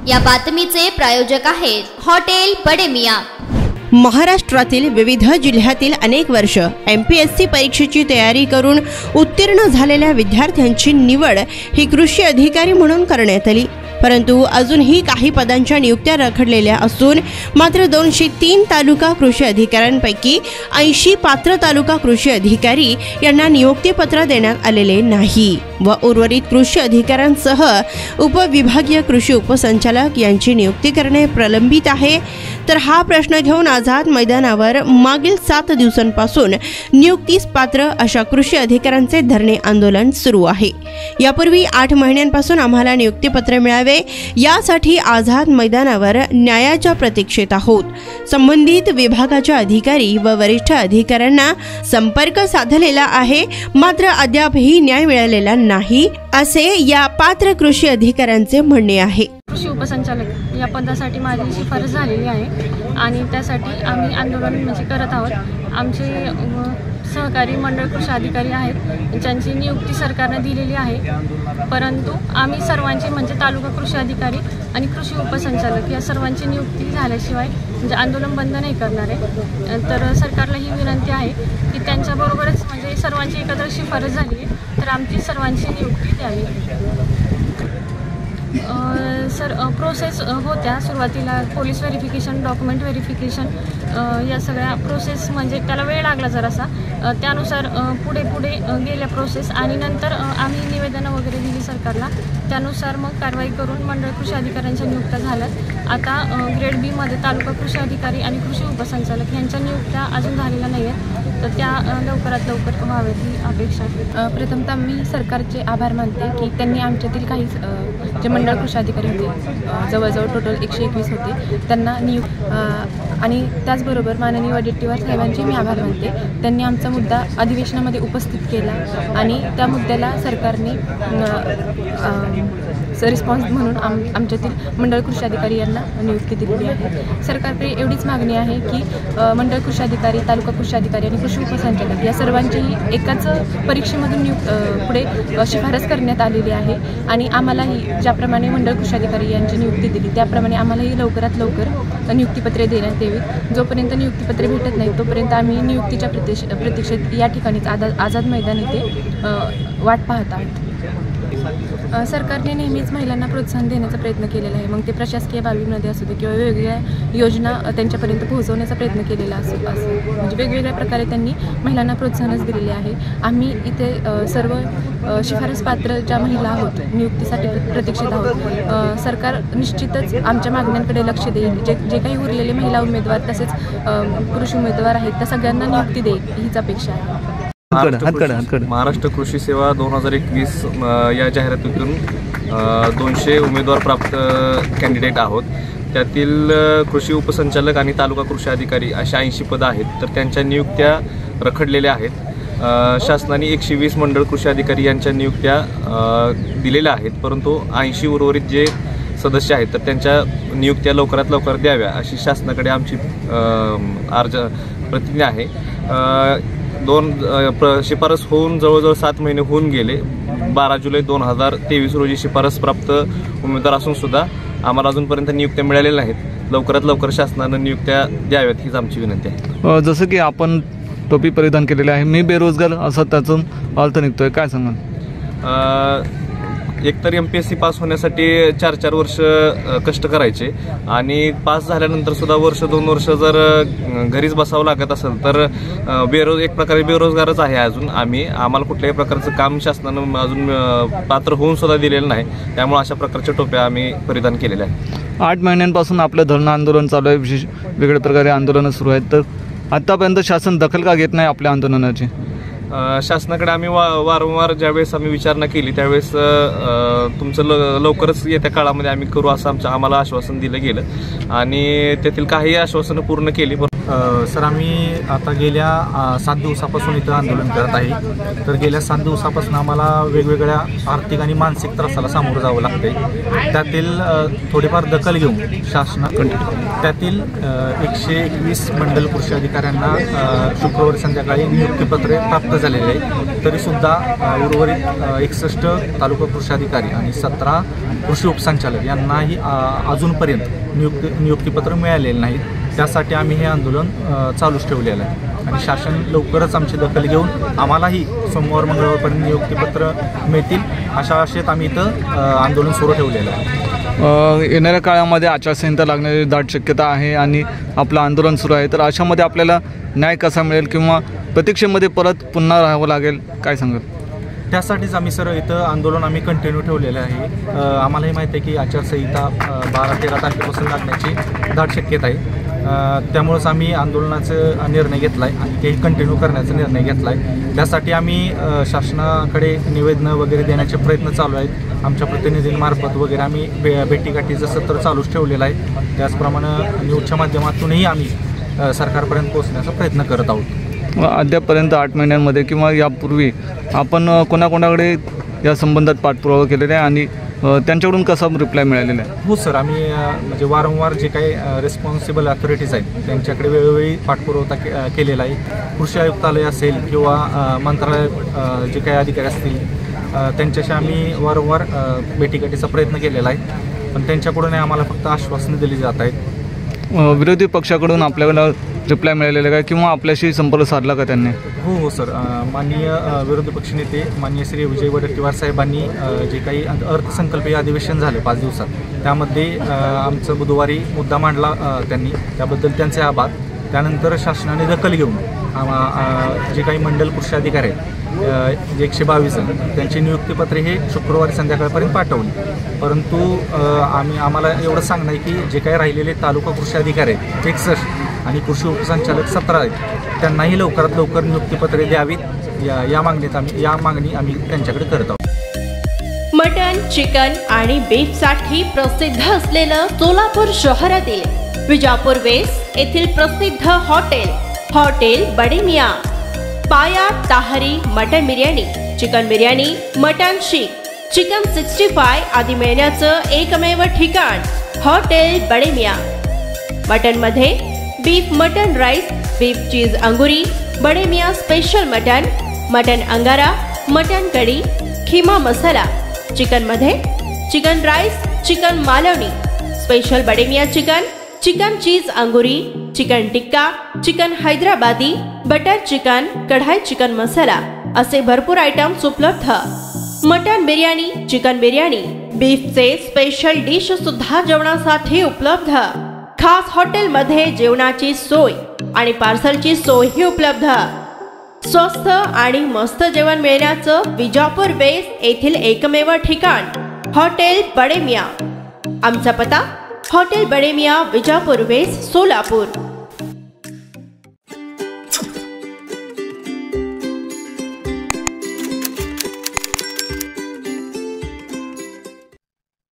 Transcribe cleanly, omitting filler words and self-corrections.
या बातमीचे प्रायोजक आहेत हॉटेल बडे मियां। महाराष्ट्रातील विविध जिल्ह्यातील अनेक वर्ष MPSC परीक्षेची तयारी करून उत्तीर्ण झालेल्या विद्यार्थ्यांची निवड ही कृषी अधिकारी म्हणून करण्यात आली। परंतु अजूनही काही पदांच्या नियुक्त्या रखडलेल्या असून मात्र 203 तालुका कृषी अधिकाऱ्यांपैकी 80 पात्र तालुका कृषी अधिकारी यांना नियुक्तीपत्र देण्यात आलेले नाही व उर्वरित कृषी अधिकाऱ्यांसह उपविभागीय कृषी उपसंचालक यांची नियुक्ती करणे प्रलंबित आहे। तर हा प्रश्न घेऊन आझाद मैदानावर मागील 7 दिवसांपासून नियुक्तीस पात्र अशा कृषी अधिकाऱ्यांचे धरणे आंदोलन सुरू आहे। यापूर्वी 8 महिन्यांपासून आम्हाला नियुक्तीपत्र मिळावे यासाठी आझाद मैदानावर न्यायाच्या प्रतीक्षेत आहोत। संबंधित विभागाच्या अधिकारी व वरिष्ठ अधिकाऱ्यांना संपर्क साधलेला आहे, मात्र अद्यापही न्याय मिळालेला नाही असे या पात्र कृषी अधिकाऱ्यांचे म्हणणे आहे। कृषी उपसंचालक या पदासाठी माझी शिफारस झालेली आहे आणि त्यासाठी आम्ही आंदोलन करत आहोत। आमचे सहकारी मंडळ कृषी अधिकारी आहेत ज्यांची नियुक्ती सरकारने दिलेली आहे, परंतु आम्ही सर्वांची तालुका कृषी अधिकारी आणि कृषी उपसंचालक या सर्वांची नियुक्ती झाल्याशिवाय आंदोलन बंद नाही करणार आहे। तर सरकारला ही विनंती आहे की त्यांच्याबरोबरच सर्वांची एकत्र शिफारस झाली आहे तर आमची सर्वांची नियुक्ती द्यावी। सर प्रोसेस होत्या सुरुवातीला पोलीस व्हेरिफिकेशन, डॉक्युमेंट व्हेरिफिकेशन या सगळ्या प्रोसेस त्याला वेळ लागला जरासा, त्यानुसार पुढे गेल्या प्रोसेस आणि नंतर आम्ही निवेदनं वगैरे दिली सरकारला, त्यानुसार मग कारवाई करून मंडळ कृषी अधिकाऱ्यांच्या नियुक्त्या झाल्यात। आता ग्रेड B मध्ये तालुका कृषी अधिकारी आणि कृषी उपसंचालक यांच्या नियुक्त्या अजून झालेल्या नाही आहेत, तर त्या लवकरात लवकर व्हाव्यात ही अपेक्षा आहे। प्रथमतः मी सरकारचे आभार मानते की त्यांनी आमच्यातील काही जे मंडळ कृषी अधिकारी होते, जवळजवळ टोटल 121 होते, त्यांना आणि त्याचबरोबर माननीय वडेट्टीवार साहेबांचे मी आभार मानते। त्यांनी आमचा मुद्दा अधिवेशनामध्ये उपस्थित केला आणि त्या मुद्द्याला सरकारने रिस्पॉन्स म्हणून आमच्यातील मंडळ कृषी अधिकारी यांना नियुक्ती दिलेली आहे। सरकारकडे एवढीच मागणी आहे की मंडळ कृषी अधिकारी, तालुका कृषी अधिकारी आणि कृषी उपसंचालक या सर्वांचीही एकाच परीक्षेमधून पुढे शिफारस करण्यात आलेली आहे आणि आम्हालाही ज्याप्रमाणे मंडळ कृषी अधिकारी यांची नियुक्ती दिली त्याप्रमाणे आम्हालाही लवकरात लवकर नियुक्तीपत्रे देण्यात यावीत। जोपर्यंत नियुक्तीपत्रे भेटत नाही तोपर्यंत आम्ही नियुक्तीच्या प्रतीक्षेत या ठिकाणीच आझाद मैदान येथे वाट पाहत आहोत। सरकारने नेहमीच महिलांना प्रोत्साहन देण्याचा प्रयत्न केलेला आहे, मग ते प्रशासकीय बाबीमध्ये असू दे किंवा वेगवेगळ्या योजना त्यांच्यापर्यंत पोहोचवण्याचा प्रयत्न केलेला असं वेगवेगळ्या प्रकारे त्यांनी महिलांना प्रोत्साहनच दिलेले आहे। आम्ही इथे सर्व शिफारस पात्र ज्या महिला आहोत नियुक्तीसाठी प्रतीक्षित आहोत। सरकार निश्चितच आमच्या मागण्यांकडे लक्ष देईल, जे काही उरलेले महिला उमेदवार तसेच पुरुष उमेदवार आहेत त्या सगळ्यांना नियुक्ती देईल हीच अपेक्षा आहे। महाराष्ट्र कृषी सेवा 2021 या जाहिरातीतून 200 उमेदवार प्राप्त कॅन्डिडेट आहोत। त्यातील कृषी उपसंचालक आणि तालुका कृषी अधिकारी अशा 80 पदं आहेत, तर त्यांच्या नियुक्त्या रखडलेल्या आहेत। शासनाने 120 मंडळ कृषी अधिकारी यांच्या नियुक्त्या दिलेल्या आहेत, परंतु 80 उर्वरित जे सदस्य आहेत तर त्यांच्या नियुक्त्या लवकरात लवकर द्याव्या अशी शासनाकडे आमची प्रतिज्ञा आहे। शिफारस होऊन जवळजवळ 7 महिने होऊन गेले। 12 जुलै 2023 रोजी शिफारस प्राप्त उमेदवार असून सुद्धा आम्हाला अजूनपर्यंत नियुक्त्या मिळालेल्या नाहीत। लवकरात लवकर शासनानं नियुक्त्या द्याव्यात हीच आमची विनंती आहे। जसं की आपण टोपी परिधान केलेली आहे, मी बेरोजगार असं त्यातून अर्थ निघतोय, काय सांगाल? एकतर MPSC पास होण्यासाठी 4-4 वर्ष कष्ट करायचे आणि पास झाल्यानंतर सुद्धा वर्ष 2 वर्ष जर घरीच बसावं लागत असेल तर एक प्रकारे बेरोजगारच आहे अजून आम्ही। आम्हाला कुठल्याही प्रकारचं काम शासनानं अजून पात्र होऊन सुद्धा दिलेलं नाही, त्यामुळे अशा प्रकारच्या टोप्या आम्ही परिधान केलेल्या आहेत। 8 महिन्यांपासून आपलं धरणं आंदोलन चालू आहे, वेगवेगळ्या प्रकारे आंदोलनं सुरू आहेत, तर आतापर्यंत शासन दखल का घेत नाही आपल्या आंदोलनाची? शासनाकडे आम्ही वारंवार ज्यावेळेस आम्ही विचारणा केली त्यावेळेस तुमचं लवकरच येत्या काळामध्ये आम्ही करू असं आम्हाला आश्वासन दिलं गेलं आणि त्यातील काही आश्वासनं पूर्ण केली, पण सर आम्ही आता गेल्या 7 दिवसापासून इथं आंदोलन करत आहे. तर गेल्या 7 दिवसापासून आम्हाला वेगवेगळ्या आर्थिक आणि मानसिक त्रासाला सामोरं जावं लागतंय. त्यातील थोडीफार दखल घेऊन शासनाकडे त्यातील 121 मंडल कृषी अधिकाऱ्यांना शुक्रवारी संध्याकाळी नियुक्तीपत्रे प्राप्त झालेले आहे. तरीसुद्धा उर्वरित 61 तालुका कृषी अधिकारी आणि 17 कृषी उपसंचालक यांनाही अजूनपर्यंत नियुक्तीपत्र मिळालेलं नाहीत. त्यासाठी आम्ही हे आंदोलन चालूच ठेवलेलं आहे आणि शासन लवकरच आमची दखल घेऊन आम्हालाही सोमवार मंगळवारपर्यंत नियुक्तीपत्र मिळतील अशा आशेत आम्ही इथं आंदोलन सुरू ठेवलेलं आहे. येणाऱ्या काळामध्ये आचारसंहिता लागण्याची दाट शक्यता आहे आणि आपलं आंदोलन सुरू आहे. तर अशामध्ये आपल्याला न्याय कसा मिळेल किंवा प्रतीक्षेमध्ये परत पुन्हा राहावं लागेल, काय सांगाल? त्यासाठीच आम्ही सर इथं आंदोलन आम्ही कंटिन्यू ठेवलेलं आहे. आम्हालाही माहिती आहे की आचारसंहिता 12-13 तारखेपासून लागण्याची दाट शक्यता आहे. त्यामुळंच आम्ही आंदोलनाचा निर्णय घेतला आहे आणि ते कंटिन्यू करण्याचा निर्णय घेतला आहे. त्यासाठी आम्ही शासनाकडे निवेदनं वगैरे देण्याचे प्रयत्न चालू आहेत. आमच्या प्रतिनिधींमार्फत वगैरे आम्ही भेटीगाठीचं सत्र चालूच ठेवलेलं आहे. त्याचप्रमाणे न्यूजच्या माध्यमातूनही आम्ही सरकारपर्यंत पोहोचण्याचा प्रयत्न करत आहोत. अद्यापर्यंत 8 महिन्यांमध्ये किंवा यापूर्वी आपण कोणाकोणाकडे या संबंधात पाठपुरावा केलेला आहे आणि त्यांच्याकडून कसा रिप्लाय मिळालेला आहे? हो सर, आम्ही म्हणजे वारंवार जे काही रिस्पॉन्सिबल अथॉरिटीज आहेत त्यांच्याकडे वेळोवेळी पाठपुरावा केलेला आहे. कृषी आयुक्तालय असेल किंवा मंत्रालयात जे काही अधिकारी असतील त्यांच्याशी आम्ही वारंवार भेटीगाठीचा प्रयत्न केलेला आहे. पण त्यांच्याकडून आम्हाला फक्त आश्वासनं दिली जात आहेत. विरोधी पक्षाकडून आपल्याला रिप्लाय मिळालेला का किंवा आपल्याशी संपर्क साधला का त्यांनी? हो सर, माननीय विरोधी पक्षनेते माननीय श्री विजय वडेट्टीवार साहेबांनी जे काही अर्थसंकल्पीय अधिवेशन झालं 5 दिवसात त्यामध्ये आमचं बुधवारी मुद्दा मांडला त्यांनी, त्याबद्दल त्यांचे आभार. त्यानंतर शासनाने दखल घेऊन जे काही मंडल कृषी अधिकारी आहेत 122 त्यांची नियुक्तीपत्रे हे शुक्रवारी संध्याकाळपर्यंत पाठवली. परंतु आम्हाला एवढं सांगणं आहे की जे काही राहिलेले तालुका कृषी अधिकारी आहेत 61 आणि कृषी उपसंचालक 17 आहेत त्यांनाही लवकरात लवकर नियुक्तीपत्रे द्यावीत या मागणी आम्ही त्यांच्याकडे करत आहोत. मटन, चिकन आणि बीफसाठी प्रसिद्ध असलेलं सोलापूर शहरातील विजापूर वेस्ट येथील प्रसिद्ध hotel Bade Miyan. Paya tahri mutton biryani, chicken biryani, mutton seekh, chicken 65 आदी मिळण्याचं एकमेव ठिकाण हॉटेल बडे मियाँ. मटनमध्ये beef mutton rice, beef cheese angoori, Bade Miyan special mutton angara, mutton kadhi, keema masala. चिकनमध्ये chicken rice, chicken Malvani, special Bade Miyan chicken cheese angoori, chicken tikka, chicken Hyderabadi, butter chicken, kadai chicken masala असे भरपूर आयटम्स उपलब्ध. मटन बिर्याणी, चिकन बिर्याणी, बीफचे स्पेशल डिश सुद्धा जेवणासाठी उपलब्ध. खास हॉटेलमध्ये जेवणाची सोय आणि पार्सलची सोयही उपलब्ध. स्वस्त आणि मस्त जेवण मिळण्याचं विजापूर वेस्ट येथील एकमेव ठिकाण हॉटेल बडे मियाँ. आमचा पत्ता हॉटेल बडे मियाँ, विजापूर वेस्ट, सोलापूर.